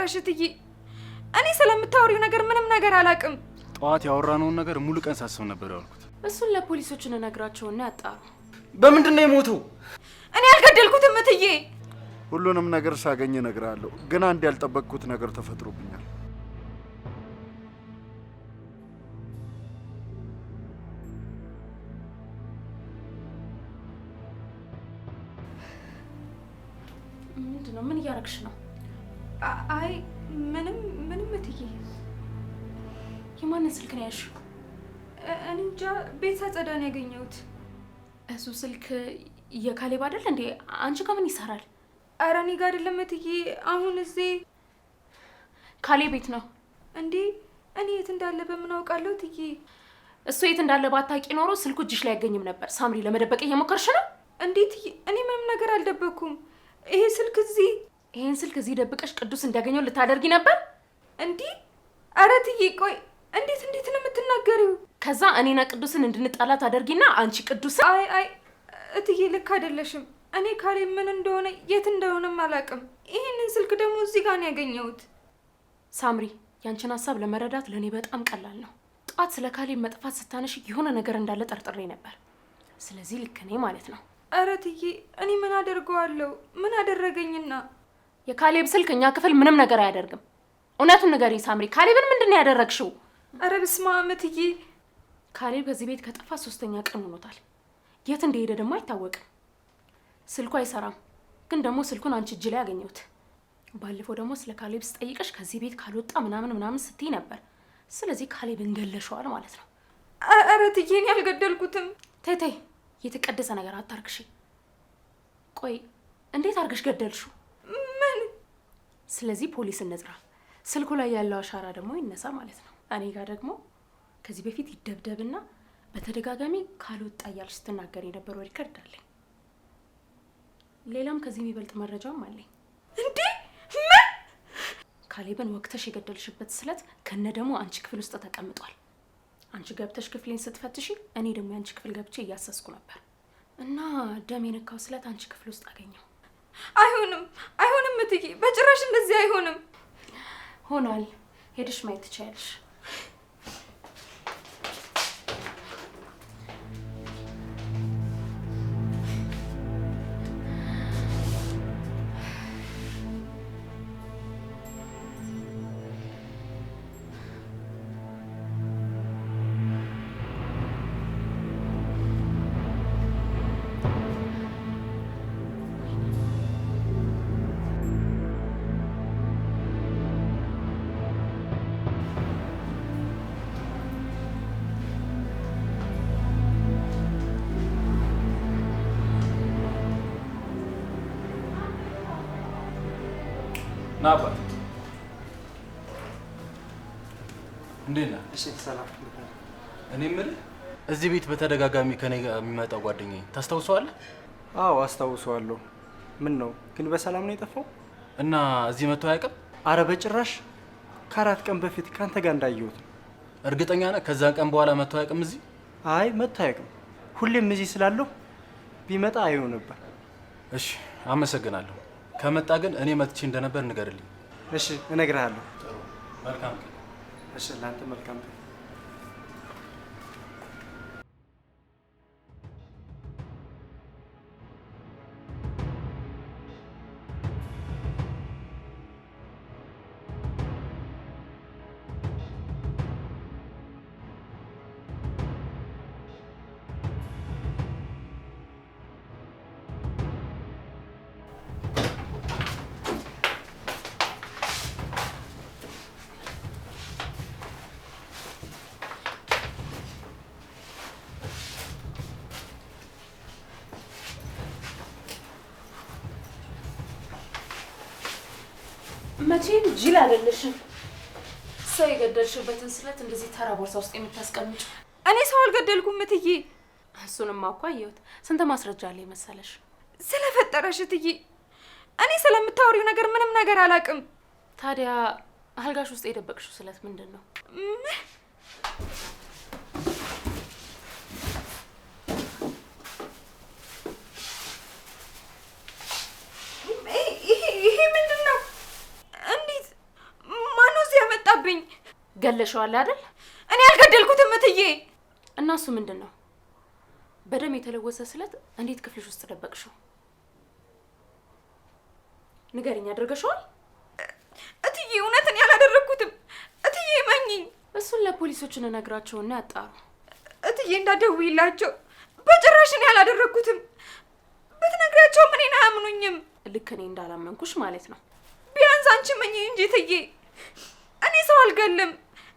በፈጠረሽ እትዬ እኔ ስለምታወሪው ነገር ምንም ነገር አላውቅም። ጠዋት ያወራነውን ነገር ሙሉ ቀን ሳስብ ነበር ያልኩት። እሱን ለፖሊሶች እንነግራቸውና ያጣሩ። በምንድን ነው የሞተው? እኔ አልገደልኩትም እትዬ። ሁሉንም ነገር ሳገኝ እነግርሃለሁ፣ ግን አንድ ያልጠበቅኩት ነገር ተፈጥሮብኛል። ምንድነው? ምን እያረግሽ ነው? አይ ምንም እትዬ። የማንን ስልክ ነው ያልሽው? እኔ እንጃ፣ ቤት ሳጸዳ ነው ያገኘሁት። እሱ ስልክ የካሌብ አይደል እንዴ? አንቺ ጋር ምን ይሰራል? ኧረ እኔ ጋር አይደለም እትዬ። አሁን እዚህ ካሌብ ቤት ነው እንዴ? እኔ የት እንዳለ በምን አውቃለሁ እትዬ? እሱ የት እንዳለ ባታውቂ ኖሮ ስልኩ እጅሽ ላይ አይገኝም ነበር። ሳምሪ፣ ለመደበቅ እየሞከርሽ ነው? እንዴት? እኔ ምንም ነገር አልደበኩም። ይሄን ስልክ እዚህ ደብቀሽ ቅዱስ እንዲያገኘው ልታደርጊ ነበር እንዴ? ኧረ እትዬ ቆይ፣ እንዴት ነው የምትናገሪው? ከዛ እኔና ቅዱስን እንድንጣላ ታደርጊና አንቺ ቅዱስ። አይ እትዬ ልክ አይደለሽም። እኔ ካሌብ ምን እንደሆነ የት እንደሆነም አላውቅም። ይሄንን ስልክ ደግሞ እዚህ ጋር ነው ያገኘሁት። ሳምሪ፣ ያንቺን ሀሳብ ለመረዳት ለእኔ በጣም ቀላል ነው። ጠዋት ስለ ካሌብ መጥፋት ስታነሽ የሆነ ነገር እንዳለ ጠርጥሬ ነበር። ስለዚህ ልክ እኔ ማለት ነው። ኧረ እትዬ እኔ ምን አደርገዋለሁ? ምን አደረገኝና? የካሌብ ስልክ እኛ ክፍል ምንም ነገር አያደርግም። እውነቱን ንገሪኝ ሳምሪ፣ ካሌብን ምንድን ነው ያደረግሽው? ኧረ በስመ አብ እትዬ። ካሌብ ከዚህ ቤት ከጠፋ 3ኛ ቀን ሆኖታል። የት እንደሄደ ደግሞ አይታወቅም። ስልኩ አይሰራም፣ ግን ደግሞ ስልኩን አንቺ እጅ ላይ ያገኘሁት። ባለፈው ደግሞ ስለ ካሌብ ስጠይቅሽ ከዚህ ቤት ካልወጣ ምናምን ስትይ ነበር። ስለዚህ ካሌብ እንገለሸዋል ማለት ነው። ኧረ እትዬ እኔ አልገደልኩትም። ተይ፣ የተቀደሰ ነገር አታርክሽ። ቆይ እንዴት አድርገሽ ገደልሽው? ምን? ስለዚህ ፖሊስ እንጥራ። ስልኩ ላይ ያለው አሻራ ደግሞ ይነሳ ማለት ነው። እኔ ጋር ደግሞ ከዚህ በፊት ይደብደብና በተደጋጋሚ ካልወጣ እያልሽ ስትናገር የነበረው ሪከርድ አለኝ። ሌላም ከዚህ የሚበልጥ መረጃም አለኝ። እንዴ? ምን? ካሌብን ወቅተሽ የገደልሽበት ስለት ከነ ደግሞ አንቺ ክፍል ውስጥ ተቀምጧል። አንቺ ገብተሽ ክፍሌን ስትፈትሺ እኔ ደግሞ አንቺ ክፍል ገብቼ እያሰስኩ ነበር እና ደም የነካው ስለት አንቺ ክፍል ውስጥ አገኘው። አይሆንም እትዬ፣ በጭራሽ እንደዚህ አይሆንም። ሆኗል። ሄድሽ ማየት ትችያለሽ። ናባት እንዴት ነህ? እሺ ሰላም። እኔ የምልህ እዚህ ቤት በተደጋጋሚ ከኔ ጋር የሚመጣው ጓደኛዬ ታስታውሰዋለህ? አዎ አስታውሰዋለሁ። ምን ነው ግን በሰላም ነው የጠፋው? እና እዚህ መጥቶ አያውቅም? አረ በጭራሽ። ከ4 ቀን በፊት ካንተ ጋር እንዳየሁት። እርግጠኛ ነህ? ከዛ ቀን በኋላ መጥቶ አያውቅም እዚህ? አይ መጥቶ አያውቅም። ሁሌም እዚህ ስላለሁ ቢመጣ አይሆን ነበር። እሺ አመሰግናለሁ። ከመጣ ግን እኔ መጥቼ እንደነበር ንገርልኝ። እሺ እነግርሃለሁ። ጥሩ፣ መልካም ቀን። እሺ ላንተ መልካም ቀን። መቼም ጅል አይደለሽም። ሰው የገደልሽበትን ስለት እንደዚህ ተራ ቦርሳ ውስጥ የምታስቀምጪ። እኔ ሰው አልገደልኩም እትዬ። እሱንማ እኮ አየሁት። ስንት ማስረጃ አለ መሰለሽ። ስለፈጠረሽ እትዬ፣ እኔ ስለምታወሪው ነገር ምንም ነገር አላውቅም። ታዲያ አልጋሽ ውስጥ የደበቅሽው ስለት ምንድን ነው? ይሄ ምንድን ነው? እንዴት ገለሽዋል አይደል? እኔ አልገደልኩትም እትዬ። እና እሱ ምንድን ነው? በደም የተለወሰ ስለት እንዴት ክፍልሽ ውስጥ ደበቅሽው? ንገሪኝ፣ አድርገሽዋል? እትዬ እውነት እኔ አላደረግኩትም እትዬ፣ መኝኝ። እሱን ለፖሊሶች እንነግራቸውና ያጣሩ። እትዬ እንዳትደውይላቸው፣ በጭራሽ እኔ አላደረግኩትም። ብትነግሪያቸውም እኔን አያምኑኝም። ልክ እኔ እንዳላመንኩሽ ማለት ነው። ቢያንስ አንቺ መኝኝ እንጂ እትዬ። እኔ ሰው አልገልም።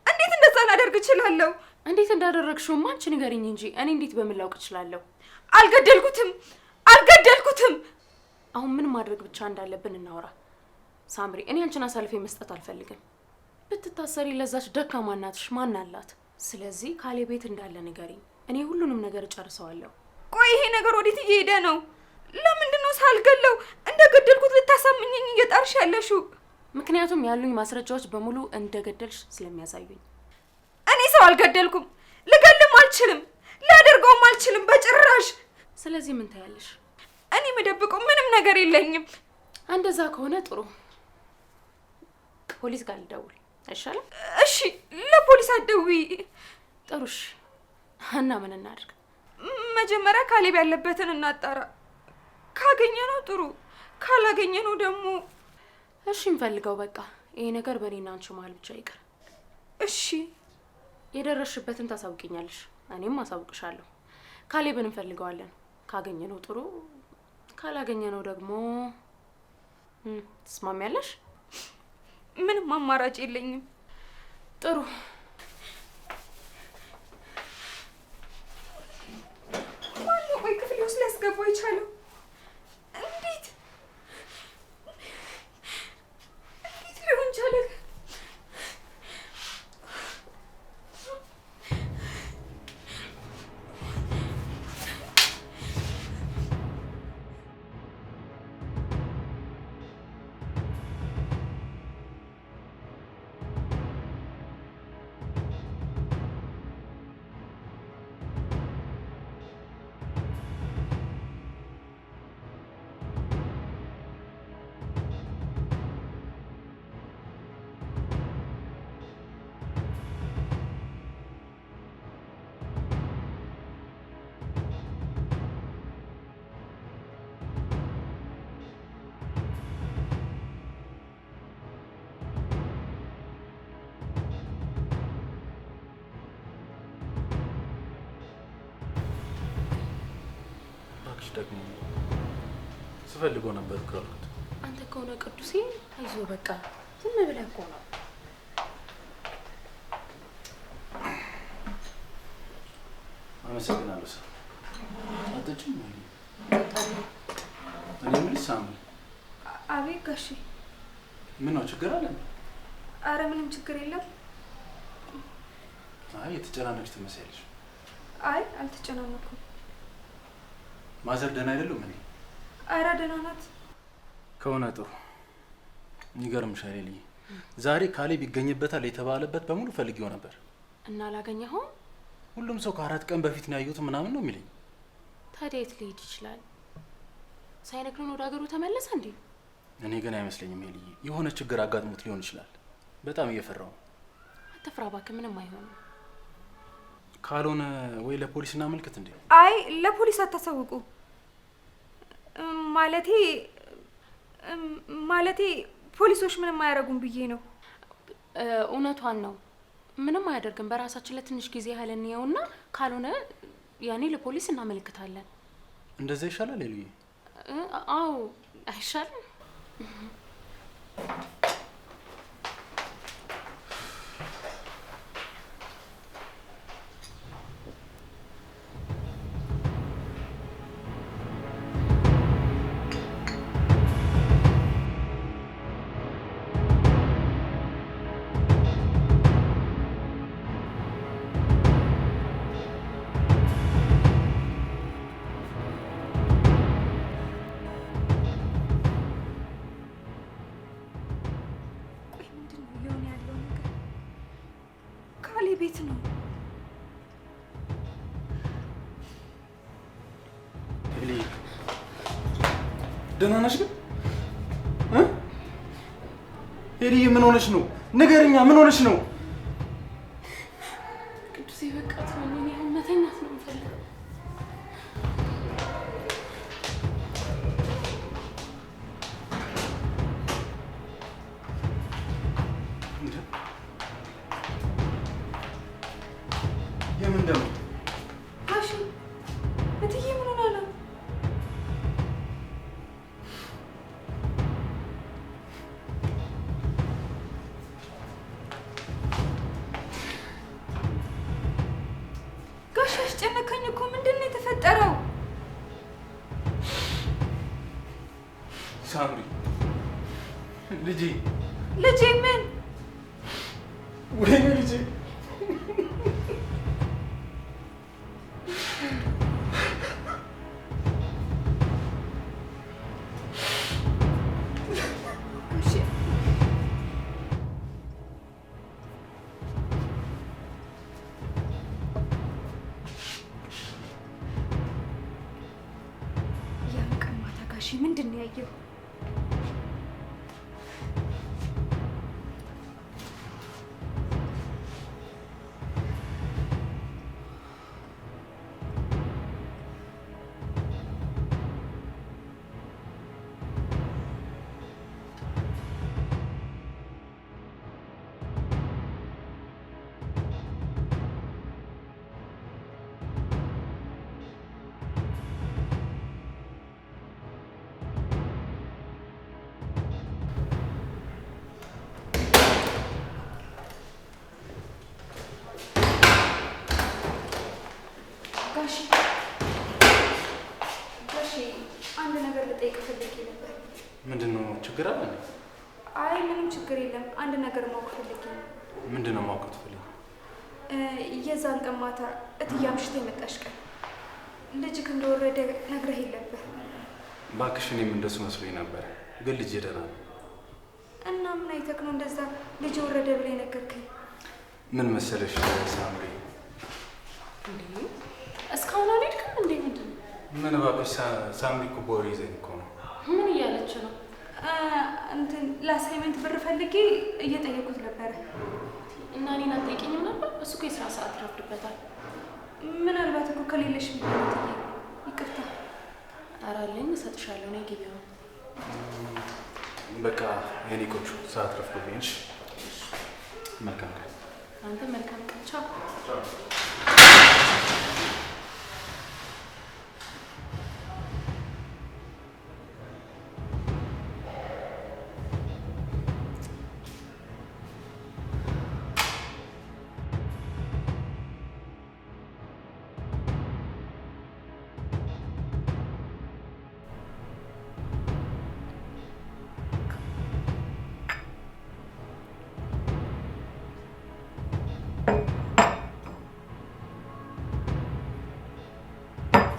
እንዴት እንደዛ ላደርግ እችላለሁ? እንዴት እንዳደረግሽውማ አንቺ ንገሪኝ እንጂ እኔ እንዴት በምን ላውቅ እችላለሁ? አልገደልኩትም። አሁን ምን ማድረግ ብቻ እንዳለብን እናወራ። ሳምሪ፣ እኔ አንቺን አሳልፌ መስጠት አልፈልግም። ብትታሰሪ ለዛች ደካማ እናትሽ ማን አላት? ስለዚህ ካሌ ቤት እንዳለ ንገሪኝ፣ እኔ ሁሉንም ነገር እጨርሰዋለሁ። ቆይ ይሄ ነገር ወዴት እየሄደ ነው? ለምንድን ነው ሳልገለው እንደገደልኩት ልታሳምኘኝ እየጣርሽ ያለሽው? ምክንያቱም ያሉኝ ማስረጃዎች በሙሉ እንደገደልሽ ስለሚያሳዩኝ። እኔ ሰው አልገደልኩም። ልገልም አልችልም፣ ላደርገውም አልችልም በጭራሽ። ስለዚህ ምን ታያለሽ? እኔ የምደብቀው ምንም ነገር የለኝም። እንደዛ ከሆነ ጥሩ፣ ፖሊስ ጋር ልደውል አይሻልም? እሺ፣ ለፖሊስ አትደውይ። ጥሩ እሺ። እና ምን እናድርግ? መጀመሪያ ካሌብ ያለበትን እናጣራ። ካገኘነው ጥሩ፣ ካላገኘነው ደግሞ እሺ እንፈልገው። በቃ ይሄ ነገር በእኔና አንቺ መሀል ብቻ ይቅር። እሺ። የደረስሽበትን ታሳውቂኛለሽ፣ እኔም አሳውቅሻለሁ። ካሌብን እንፈልገዋለን። ካገኘነው ጥሩ፣ ካላገኘነው ደግሞ ትስማሚያለሽ? ምንም አማራጭ የለኝም። ጥሩ። ማነው ቆይ ክፍሌ ውስጥ ሊያስገባው የቻለው? እንዴት ሊሆን ቻለ? ደግሞ ስፈልገው ነበር እኮ ያልኩት። አንተ ከሆነ ቅዱሴ አይዞህ በቃ ዝም ብለህ እኮ ነው። አመሰግናለሁ። ሰው አትጭም ወይ? እኔ የምልሽ ሳምሪ። አቤት ጋሼ። ምን ነው ችግር አለ? አረ ምንም ችግር የለም። አይ የተጨናነቅሽ ትመስያለሽ። አይ አልተጨናነኩም። ማዘር ደህና አይደሉም? እኔ አረ ደህና ናት። ከሆነ ጥሩ። ይገርምሻል ልዬ፣ ዛሬ ካሌብ ይገኝበታል የተባለበት በሙሉ ፈልጌው ነበር እና አላገኘኸውም? ሁሉም ሰው ከ4 ቀን በፊት ነው ያዩት ምናምን ነው የሚለኝ። ታዲያ የት ሊሄድ ይችላል? ሳይነግሩን ወደ ሀገሩ ተመለሰ እንዴ? እኔ ግን አይመስለኝም ልዬ፣ የሆነ ችግር አጋጥሞት ሊሆን ይችላል። በጣም እየፈራው። አትፍራ እባክህ፣ ምንም አይሆንም። ካልሆነ ወይ ለፖሊስ እናመልክት እንዴ? አይ ለፖሊስ አታሳውቁ። ማለቴ ፖሊሶች ምንም አያደርጉም ብዬ ነው። እውነቷን ነው፣ ምንም አያደርግም። በራሳችን ለትንሽ ጊዜ ያህል እንየውና ካልሆነ ያኔ ለፖሊስ እናመልክታለን። እንደዛ ይሻላል ልዬ? አዎ አይሻልም? ቤት ነው። ኤሊ ደህና ነሽ ግን? ኤሊ ምን ሆነሽ ነው? ንገሪኛ፣ ምን ሆነሽ ነው? ሳምሪ ልጄ ልጄ ምን? ወይኔ ልጄ ምንድን ነው ያየው? አንድ ነገር ልጠይቅ ፈልጌ ነበር። ምንድን ነው? ችግር አለ? አይ ምንም ችግር የለም። አንድ ነገር ማወቅ ፈልጌ ነው። ምንድን ነው ማወቅ ፈልጌ? የዛን ቀን ማታ እትዬ አምሽታ የመጣሽ ቀን ልጅክ እንደወረደ ነግረህ የለብህ? እባክሽ እኔም እንደሱ መስሎኝ ነበር፣ ግን ልጅ ደህና ነው። እና ምን አይተህ ነው እንደዛ ልጅ ወረደ ብለህ ነገርከኝ? ምን መሰለሽ ሳምሪ፣ እስካሁን አልሄድክም እንዴ? ምንድን ነው? ምን እባክሽ ሳምሪ እኮ በወሬ ይዘኝ እኮ ነው። ምን እያለች ነው? እንትን ለአሳይመንት ብር ፈልጌ እየጠየኩት ነበረ። እና እኔን አትጠይቂኝም ነበር? እሱ እኮ የስራ ሰዓት ይረፍድበታል። ምናልባት እኮ ከሌለሽ ምክንያት ይቅርታ። ኧረ አለኝ፣ እሰጥሻለሁ። ነይ ግቢ ነው። በቃ የኔ ቆንጆ ሰዓት ረፍዶብኝ። መልካም ቀን። አንተ መልካም ቀን። ቻው።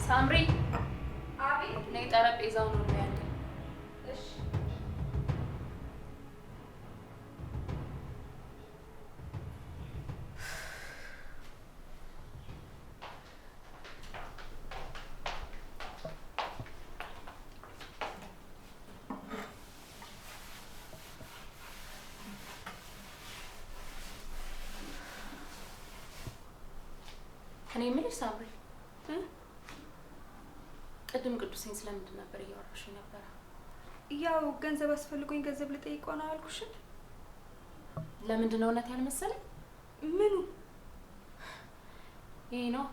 ሳምሪ፣ አቤት። ነይ ጠረጴዛውን ነው ያለ። እሺ። እኔ የምልሽ ሳምሪ፣ ቅድም ቅዱሴን ስለምንድን ነበር እያወራሽ ነበር? ያው ገንዘብ አስፈልጎኝ ገንዘብ ልጠይቀው ነው አልኩሽም? ለምንድን ነው እውነት ያልመሰለኝ? ምኑ? ይሄ ነው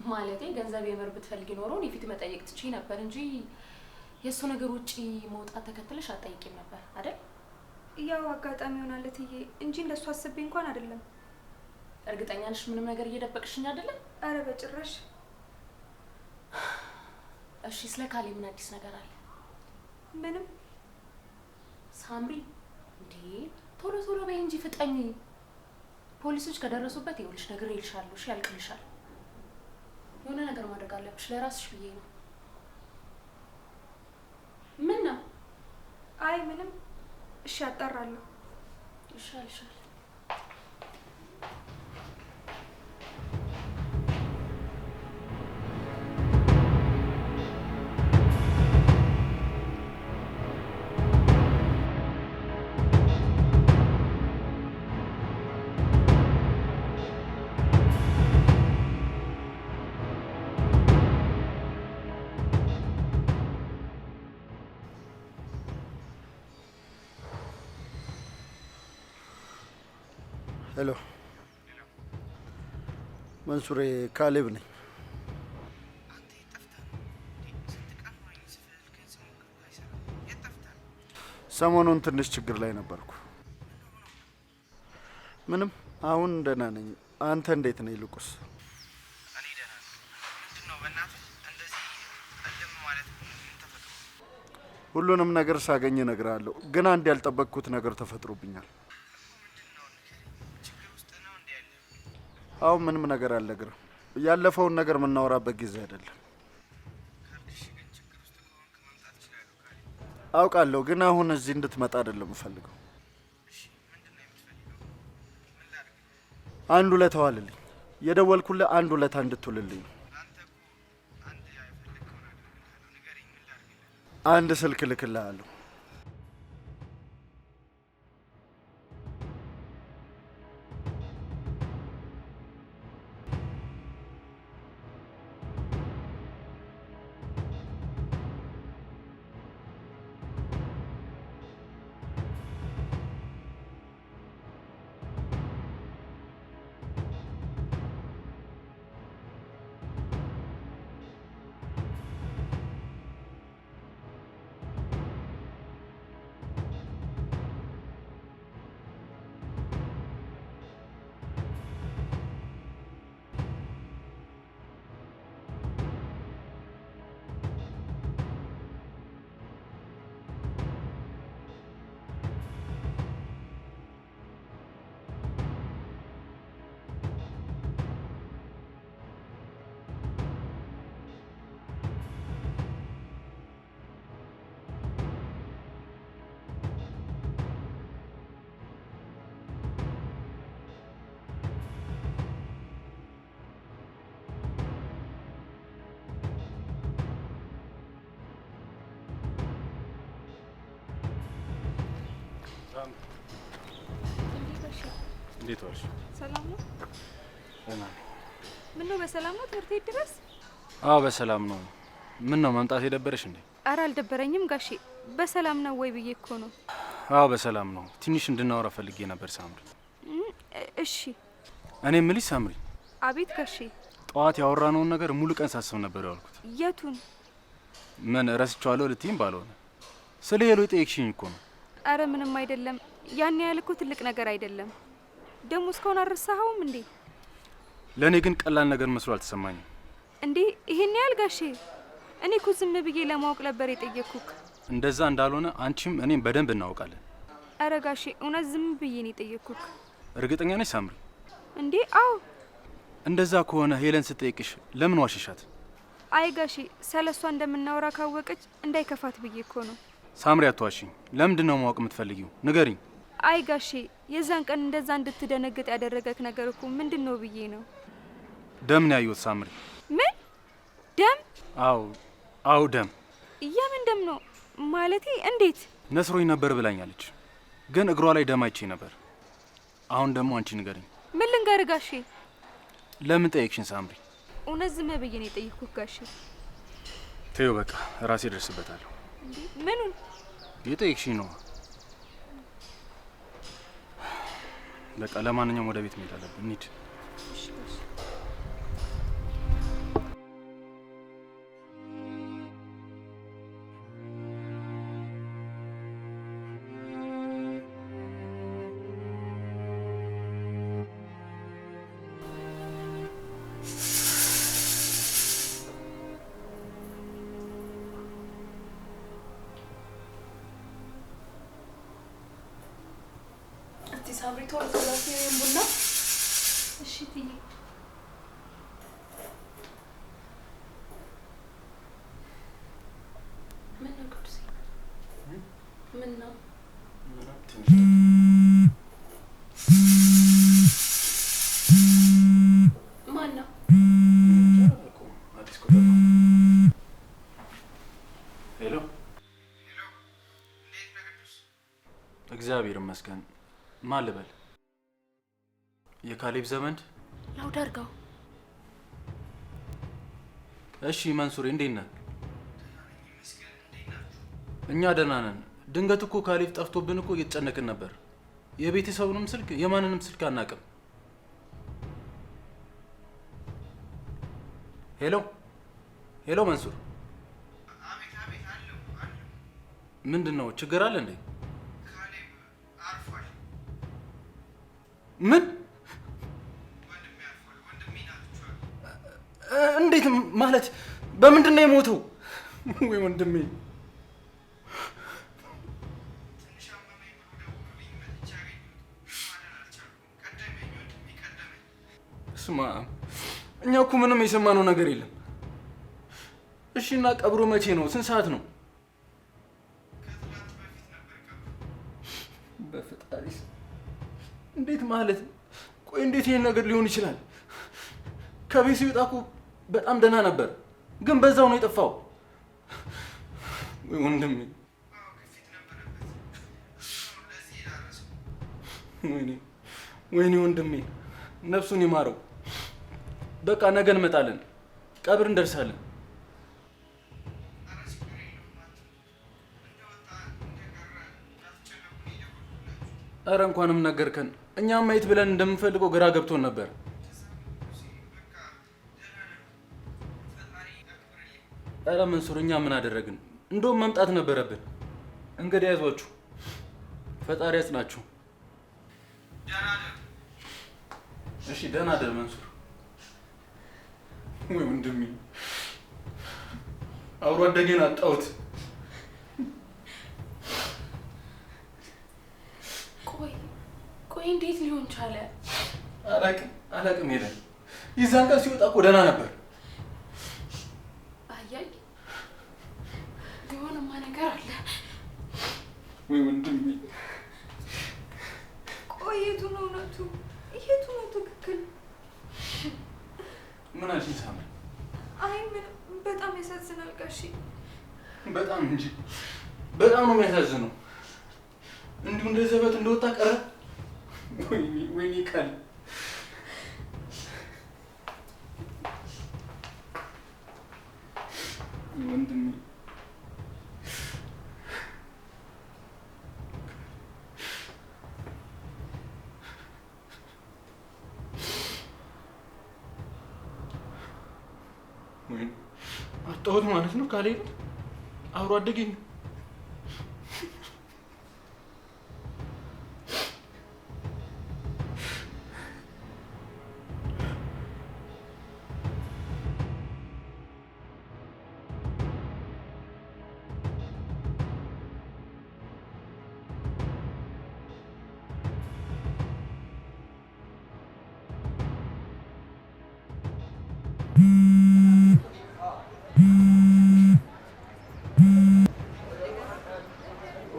ማለቴ ገንዘብ የምር ብትፈልጊ ኖሮ እኔ ፊት መጠየቅ ትችይ ነበር እንጂ የእሱ ነገር ውጪ መውጣት ተከትለሽ አትጠይቂም ነበር አይደል? ያው አጋጣሚ ይሆናል እትዬ እንጂ እንደሱ አስቤ እንኳን አይደለም። እርግጠኛ ነሽ ምንም ነገር እየደበቅሽኝ አይደለም? አረ በጭራሽ። እሺ፣ ስለ ካሌ ምን አዲስ ነገር አለ? ምንም። ሳምሪ፣ እንዴ ቶሎ ቶሎ በይ እንጂ ፍጠኝ። ፖሊሶች ከደረሱበት ይኸውልሽ ነግሬልሻለሁ። እሺ፣ ያልቅልሻል። የሆነ ነገር ማድረግ አለብሽ፣ ለራስሽ ብዬ ነው። ምን ነው? አይ ምንም። እሺ፣ አጣራለሁ። ይሻልሻል። ሄሎ መንሱሬ፣ ካሌብ ነኝ። ሰሞኑን ትንሽ ችግር ላይ ነበርኩ። ምንም፣ አሁን ደህና ነኝ። አንተ እንዴት ነህ? ይልቁስ እኔ ደህና ነኝ። ምንድን ነው በእናትህ እንደዚህ እልም ማለት? ምን ተፈጥሮ? ሁሉንም ነገር ሳገኝ እነግርሃለሁ። ግን አንድ ያልጠበቅኩት ነገር ተፈጥሮብኛል። አሁን ምንም ነገር አልነግርህም። ያለፈውን ነገር የምናወራበት ጊዜ አይደለም። አውቃለሁ፣ ግን አሁን እዚህ እንድትመጣ አይደለም እፈልገው። አንድ ውለታ ዋልልኝ። የደወልኩልህ አንድ ውለታ እንድትውልልኝ ነው። አንድ ስልክ ልክልሃለሁ። እንዴት ዋልሽ? ሰላም ነው? ደህና ነኝ። ምን ነው በሰላም ነው? ትምህርት ቤት ድረስ? አዎ በሰላም ነው። ምን ነው መምጣት የደበረሽ እንዴ? አረ አልደበረኝም ጋሼ። በሰላም ነው ወይ ብዬ እኮ ነው። አዎ በሰላም ነው። ትንሽ እንድናወራ ፈልጌ ነበር ሳምሪ። እሺ። እኔ የምልሽ ሳምሪ። አቤት ጋሼ። ጠዋት ያወራነውን ነገር ሙሉ ቀን ሳስብ ነበር ያልኩት። የቱን? ምን ረስቼዋለሁ ልትይም ባልሆነ ስለ ሄሎ የጠየቅሽኝ እኮ ነው። አረ ምንም አይደለም። ያን ያህል እኮ ትልቅ ነገር አይደለም። ደሞ እስካሁን አልረሳኸውም እንዴ? ለእኔ ግን ቀላል ነገር መስሎ አልተሰማኝም። እንዴ ይሄን ያህል ጋሼ? እኔ እኮ ዝም ብዬ ለማወቅ ነበር የጠየቅኩክ። እንደዛ እንዳልሆነ አንቺም እኔም በደንብ እናውቃለን። አረ ጋሼ እውነት ዝም ብዬ ነው የጠየቅኩክ። እርግጠኛ ነሽ ሳምሪ? እንዴ አዎ። እንደዛ ከሆነ ሄለን ስትጠይቅሽ ለምን ዋሽሻት? አይ ጋሼ ስለሷ እንደምናወራ ካወቀች እንዳይከፋት ብዬ እኮ ነው። ሳምሪ አትዋሽኝ። ለምንድን ነው ማወቅ የምትፈልጊው? ንገሪኝ። አይ ጋሼ የዛን ቀን እንደዛ እንድትደነግጥ ያደረገክ ነገር እኮ ምንድን ነው ብዬ ነው። ደም ነው ያየሁት ሳምሪ። ምን ደም? አዎ ደም። የምን ደም ነው ማለቴ? እንዴት? ነስሮኝ ነበር ብላኛለች፣ ግን እግሯ ላይ ደም አይቼ ነበር። አሁን ደግሞ አንቺ ንገሪኝ። ምን ልንገር ጋሼ? ለምን ጠየቅሽን ሳምሪ? እውነት ዝም ብዬ ነው የጠየቅኩት ጋሼ። ተይው በቃ ራሴ ደርስበታለሁ። ምኑን? የጠየቅሽኝ ነው። በቃ ለማንኛውም ወደ ቤት መሄድ አለብን። እንሂድ። ሳምሪ ቶሎ ቶሎ ቡና። እሺ ትይ። ምን ነው ቅዱሴ? ምን ነው? ማን ነው? ሄሎ። እግዚአብሔር ይመስገን። ማን ልበል? የካሌብ ዘመድ ላውድ አድርገው። እሺ መንሱሬ እንዴት ነህ? እኛ ደህና ነን። ድንገት እኮ ካሌብ ጠፍቶብን እኮ እየተጨነቅን ነበር። የቤተሰቡንም ስልክ የማንንም ስልክ አናውቅም። ሄሎ ሄሎ መንሱር። አቤት አቤት። አለው ምንድን ነው ችግር አለ እንዴ? ካሌብ አርፏል። ምን? ወንድሜ አርፏል። ወንድሜ ናትቷል። እንዴት ማለት? በምንድን ነው የሞተው? ወይ ወንድሜ በስመ አብ። እኛ እኮ ምንም የሰማነው ነገር የለም። እሺ እና ቀብሩ መቼ ነው? ስንት ሰዓት ነው? ከትናንት በፊት ነበር ቀብሩ። በፈጣሪ እንዴት ማለት? ቆይ እንዴት ይሄን ነገር ሊሆን ይችላል? ከቤት ሲወጣ እኮ በጣም ደህና ነበር፣ ግን በዛው ነው የጠፋው። ወይ ወንድሜ፣ አዎ ግፊት ነበረበት። እሱም ለዚህ ዳረሰው። ወይኔ ወንድሜ፣ ነፍሱን ይማረው። በቃ ነገ እንመጣለን፣ ቀብር እንደርሳለን። ኧረ ችግር የለውም አትምጡ። እንደወጣ እንደቀረ እንዳትጨነቁ ነው የደወልኩላችሁ። ኧረ እንኳንም ነገርከን። እኛም ማየት ብለን እንደምንፈልገው ግራ ገብቶን ነበር። በቃ ደህና ነን። ፈጣሪ ያክብርልኝ። ኧረ መንሱር፣ እኛ ምን አደረግን? እንደውም መምጣት ነበረብን። እንግዲህ አይዟችሁ፣ ፈጣሪ ያጽናችሁ። ደህና ነን። እሺ ደህና ደር መንሱር። ወይ ወንድሜ፣ አብሮ አደጌን አጣሁት። ቆይ እንዴት ሊሆን ቻለ? አላቅም ሄለን። ይዛን ቀን ሲወጣ እኮ ደህና ነበር። አያይ የሆነማ ነገር አለ። ወይ ወንድሜ፣ ቆይ የቱ ነው እውነቱ? የቱ ነው ትክክል? ምን አልሽኝ ሳምሪ? አይ ምንም፣ በጣም ያሳዝናል ጋሼ። በጣም እንጂ በጣም ነው የሚያሳዝነው። እንዲሁ እንደ ዘበት እንደወጣ ቀረ። ወይኔ ቃል ወንድሜ፣ አጣሁት ማለት ነው። ካሌብ አብሮ አደገኝ ነው።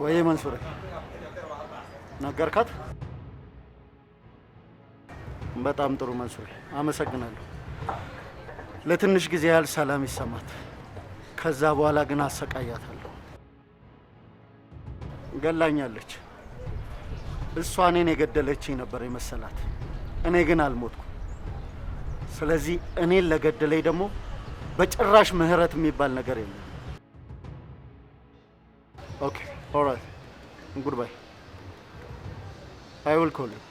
ወይ መንሱር ነገርካት? በጣም ጥሩ መንሱር፣ አመሰግናለሁ። ለትንሽ ጊዜ ያህል ሰላም ይሰማት፣ ከዛ በኋላ ግን አሰቃያታለሁ። ገላኛለች። እሷ እኔን የገደለችኝ ነበር የመሰላት፣ እኔ ግን አልሞትኩም። ስለዚህ እኔን ለገደለኝ ደግሞ በጭራሽ ምህረት የሚባል ነገር የለም። ኦኬ all right, goodbye. I will call you.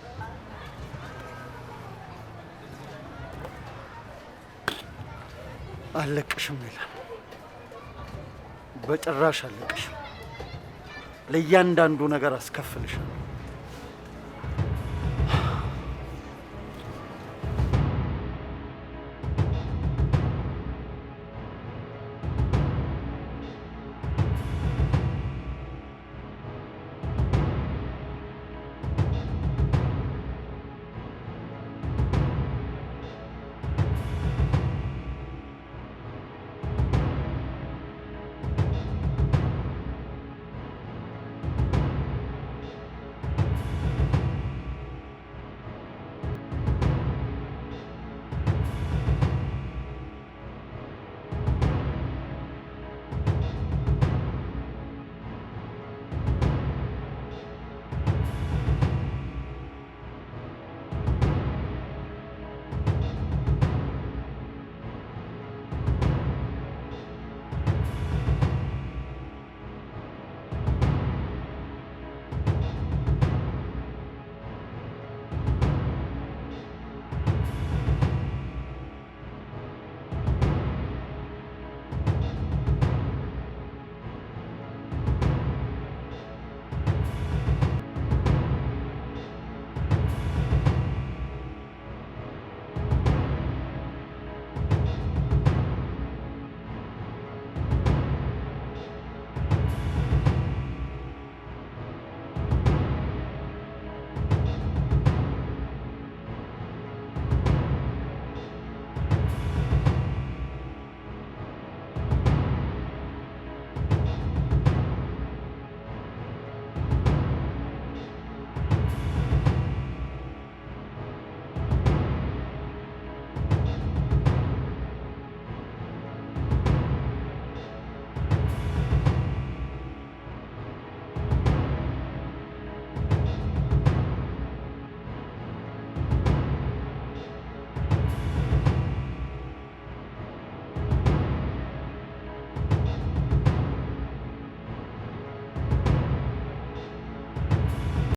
አለቅሽም ይላል። በጭራሽ አለቅሽም። ለእያንዳንዱ ነገር አስከፍልሻለሁ።